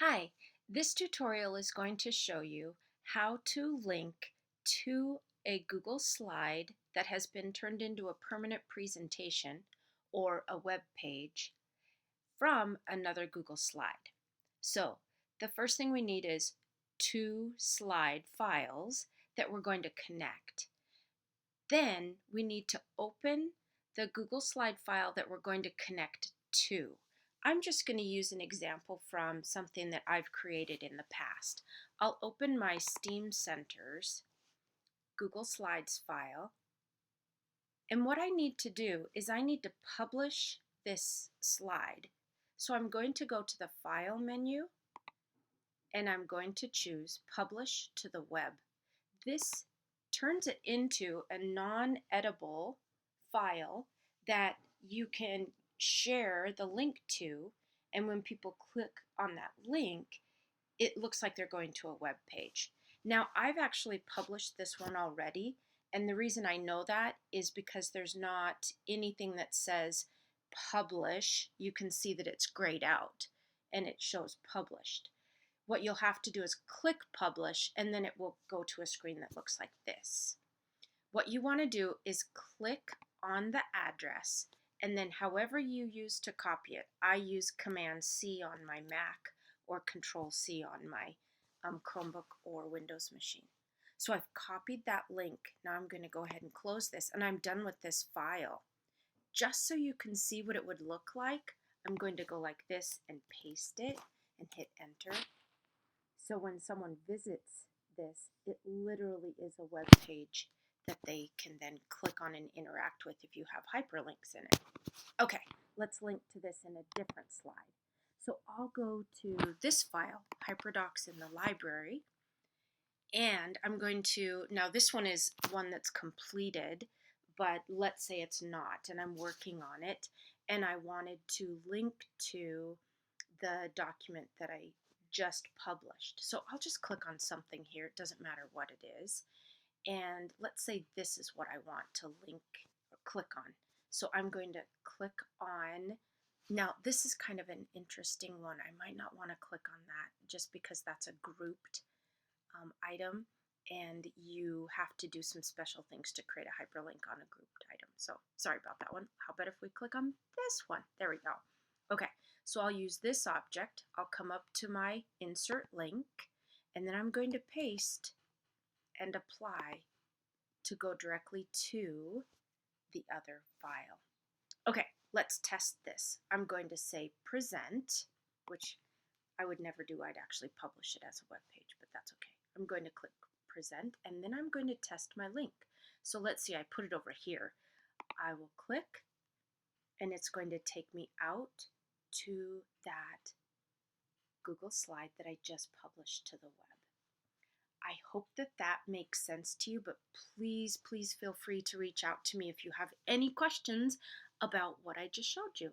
Hi, this tutorial is going to show you how to link to a Google slide that has been turned into a permanent presentation or a web page from another Google slide. So the first thing we need is two slide files that we're going to connect. Then we need to open the Google slide file that we're going to connect to. I'm just going to use an example from something that I've created in the past. I'll open my Steam Centers Google Slides file. And what I need to do is I need to publish this slide. So I'm going to go to the File menu and I'm going to choose Publish to the Web. This turns it into a non-editable file that you can share the link to, and when people click on that link, it looks like they're going to a web page. Now, I've actually published this one already, and the reason I know that is because there's not anything that says publish. You can see that it's grayed out, and it shows published. What you'll have to do is click publish, and then it will go to a screen that looks like this. What you want to do is click on the address, and then however you use to copy it, I use Command C on my Mac or Control C on my Chromebook or Windows machine. So I've copied that link. Now I'm going to go ahead and close this, and I'm done with this file. Just so you can see what it would look like, I'm going to go like this and paste it and hit enter. So when someone visits this, it literally is a web page that they can then click on and interact with if you have hyperlinks in it. Okay, let's link to this in a different slide. So I'll go to this file, HyperDocs in the library, and I'm going to, now this one is one that's completed, but let's say it's not, and I'm working on it, and I wanted to link to the document that I just published. So I'll just click on something here. It doesn't matter what it is. And let's say this is what I want to link or click on. So I'm going to click on, now this is kind of an interesting one. I might not want to click on that just because that's a grouped item, and you have to do some special things to create a hyperlink on a grouped item. So sorry about that one. How about if we click on this one? There we go. Okay, so I'll use this object. I'll come up to my insert link, and then I'm going to paste and apply to go directly to the other file. Okay, let's test this. I'm going to say present, which I would never do. I'd actually publish it as a web page, but that's okay. I'm going to click present, and then I'm going to test my link. So let's see, I put it over here. I will click, and it's going to take me out to that Google slide that I just published to the web. I hope that that makes sense to you, but please feel free to reach out to me if you have any questions about what I just showed you.